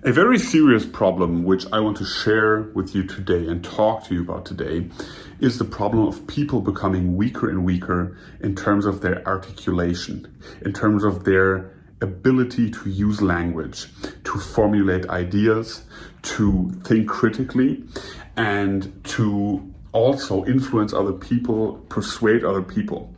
A very serious problem which I want to share with you today and talk to you about today is the problem of people becoming weaker and weaker in terms of their articulation, in terms of their ability to use language, to formulate ideas, to think critically, and to also influence other people, persuade other people.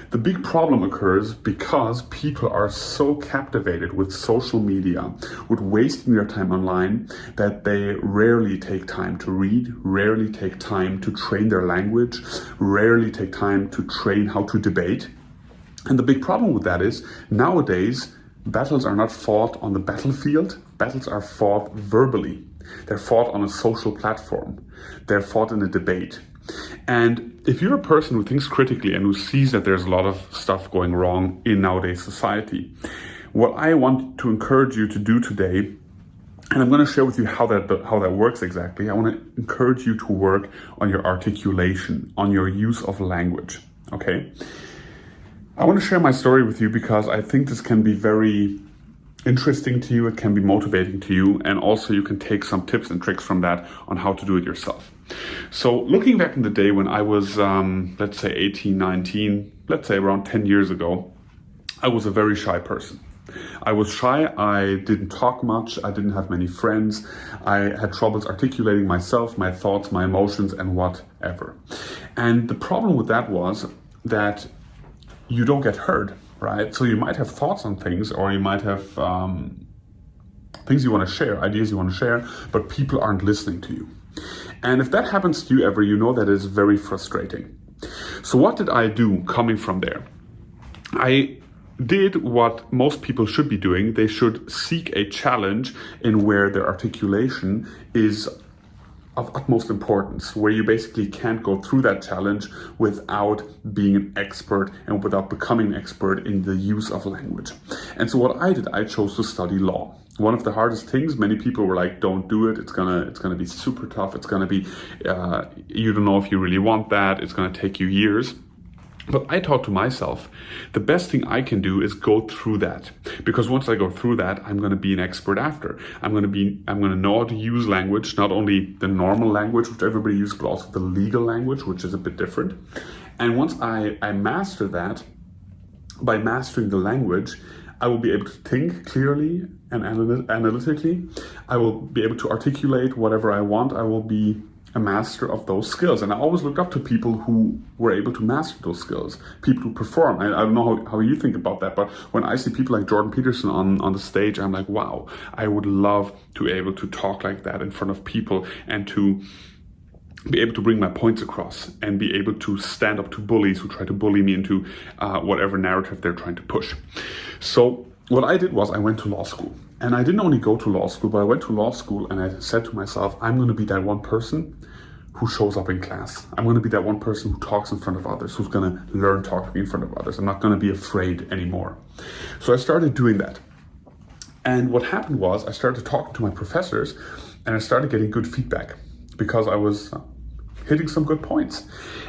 The big problem occurs because people are so captivated with social media, with wasting their time online, that they rarely take time to read, rarely take time to train their language, rarely take time to train how to debate. And the big problem with that is nowadays, battles are not fought on the battlefield, battles are fought verbally. They're fought on a social platform. They're fought in a debate. And if you're a person who thinks critically and who sees that there's a lot of stuff going wrong in nowadays society, what I want to encourage you to do today, and I'm going to share with you how that works exactly. I want to encourage you to work on your articulation, on your use of language, okay? I want to share my story with you because I think this can be very interesting to you, it can be motivating to you, and also you can take some tips and tricks from that on how to do it yourself. So looking back in the day when I was, let's say 18, 19, let's say around 10 years ago, I was a very shy person. I was shy, I didn't talk much, I didn't have many friends, I had troubles articulating myself, my thoughts, my emotions, and whatever. And the problem with that was that you don't get heard, right? So you might have thoughts on things, or you might have things you want to share, ideas you want to share, but people aren't listening to you. And if that happens to you ever, you know that is very frustrating. So what did I do coming from there? I did what most people should be doing. They should seek a challenge in where their articulation is of utmost importance, where you basically can't go through that challenge without being an expert and without becoming an expert in the use of language. And so what I did, I chose to study law. One of the hardest things, many people were like, don't do it, it's gonna be super tough, it's gonna be, you don't know if you really want that, it's gonna take you years. But I thought to myself, the best thing I can do is go through that, because once I go through that, I'm going to be an expert after. I'm going to know how to use language, not only the normal language, which everybody uses, but also the legal language, which is a bit different. And once I master that, by mastering the language, I will be able to think clearly and analytically. I will be able to articulate whatever I want. I will be a master of those skills. And I always looked up to people who were able to master those skills, people who perform. I don't know how you think about that, but when I see people like Jordan Peterson on the stage, I'm like, wow, I would love to be able to talk like that in front of people and to be able to bring my points across and be able to stand up to bullies who try to bully me into whatever narrative they're trying to push. So what I did was I went to law school. And I didn't only go to law school, but I went to law school and I said to myself, I'm going to be that one person who shows up in class. I'm going to be that one person who talks in front of others, who's going to learn talking in front of others. I'm not going to be afraid anymore. So I started doing that. And what happened was I started talking to my professors and I started getting good feedback because I was hitting some good points.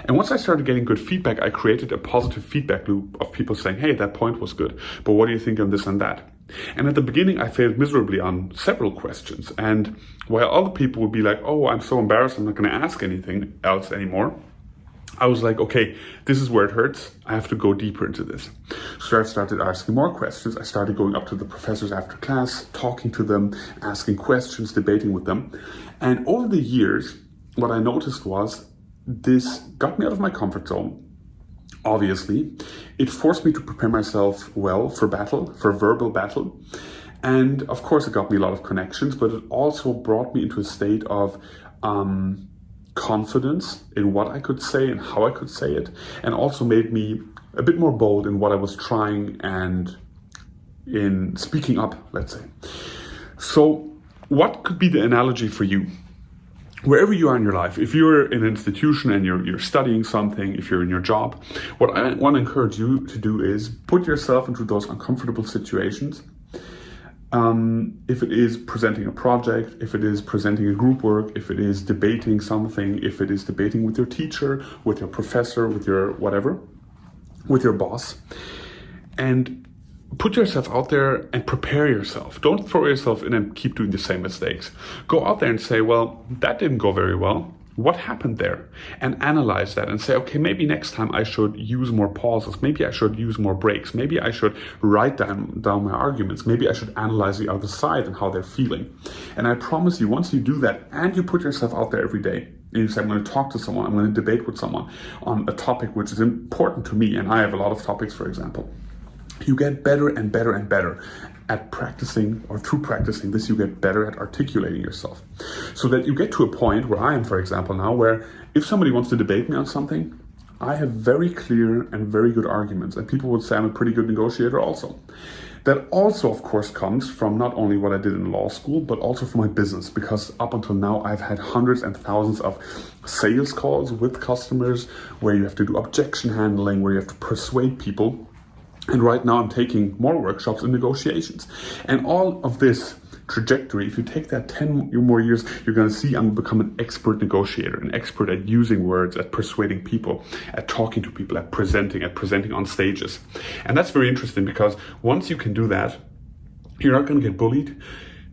And once I started getting good feedback, I created a positive feedback loop of people saying, hey, that point was good, but what do you think on this and that? And at the beginning, I failed miserably on several questions. And while other people would be like, oh, I'm so embarrassed, I'm not going to ask anything else anymore, I was like, okay, this is where it hurts. I have to go deeper into this. So I started asking more questions. I started going up to the professors after class, talking to them, asking questions, debating with them. And over the years, what I noticed was this got me out of my comfort zone. Obviously, it forced me to prepare myself well for battle, for verbal battle. And of course, it got me a lot of connections, but it also brought me into a state of confidence in what I could say and how I could say it, and also made me a bit more bold in what I was trying and in speaking up, let's say. So what could be the analogy for you? Wherever you are in your life, if you're in an institution and you're studying something, if you're in your job, what I want to encourage you to do is put yourself into those uncomfortable situations. If it is presenting a project, if it is presenting a group work, if it is debating something, if it is debating with your teacher, with your professor, with your whatever, with your boss. And put yourself out there and prepare yourself. Don't throw yourself in and keep doing the same mistakes. Go out there and say, well, that didn't go very well. What happened there? And analyze that and say, okay, maybe next time I should use more pauses. Maybe I should use more breaks. Maybe I should write down my arguments. Maybe I should analyze the other side and how they're feeling. And I promise you, once you do that and you put yourself out there every day, and you say, I'm going to talk to someone, I'm going to debate with someone on a topic which is important to me, and I have a lot of topics, for example, you get better and better and better at practicing, or through practicing this, you get better at articulating yourself. So that you get to a point where I am, for example, now, where if somebody wants to debate me on something, I have very clear and very good arguments, and people would say I'm a pretty good negotiator also. That also, of course, comes from not only what I did in law school, but also from my business, because up until now, I've had hundreds and thousands of sales calls with customers where you have to do objection handling, where you have to persuade people. And right now I'm taking more workshops in negotiations. And all of this trajectory, if you take that 10 more years, you're going to see I'm become an expert negotiator, an expert at using words, at persuading people, at talking to people, at presenting on stages. And that's very interesting, because once you can do that, you're not going to get bullied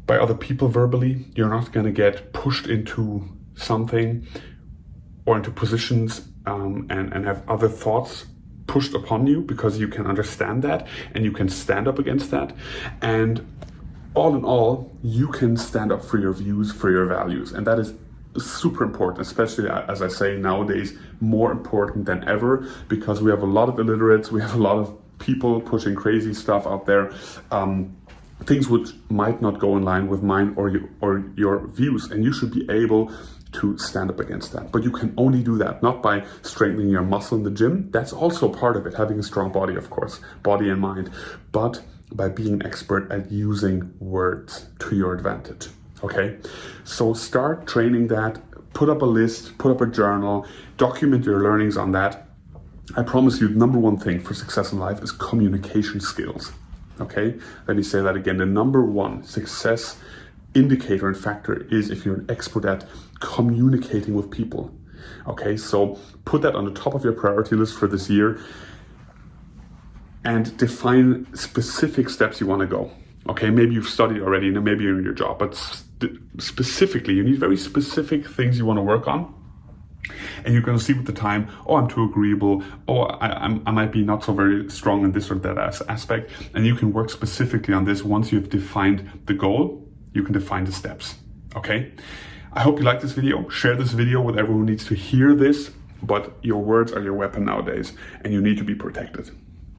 by other people verbally. You're not going to get pushed into something or into positions and have other thoughts pushed upon you, because you can understand that and you can stand up against that. And all in all, you can stand up for your views, for your values. And that is super important, especially, as I say, nowadays, more important than ever, because we have a lot of illiterates, we have a lot of people pushing crazy stuff out there, things which might not go in line with mine or your views. And you should be able to stand up against that. But you can only do that not by strengthening your muscle in the gym. That's also part of it, having a strong body, of course, body and mind, but by being an expert at using words to your advantage. Okay? So start training that, put up a list, put up a journal, document your learnings on that. I promise you, the number one thing for success in life is communication skills. Okay? Let me say that again. The number one success indicator and factor is if you're an expert at communicating with people. Okay, so put that on the top of your priority list for this year and define specific steps you want to go. Okay, maybe you've studied already and maybe you're in your job, but specifically, you need very specific things you want to work on. And you're going to see with the time, oh, I'm too agreeable, oh, I might be not so very strong in this or that aspect. And you can work specifically on this. Once you've defined the goal, you can define the steps, okay? I hope you like this video. Share this video with everyone who needs to hear this, but your words are your weapon nowadays, and you need to be protected.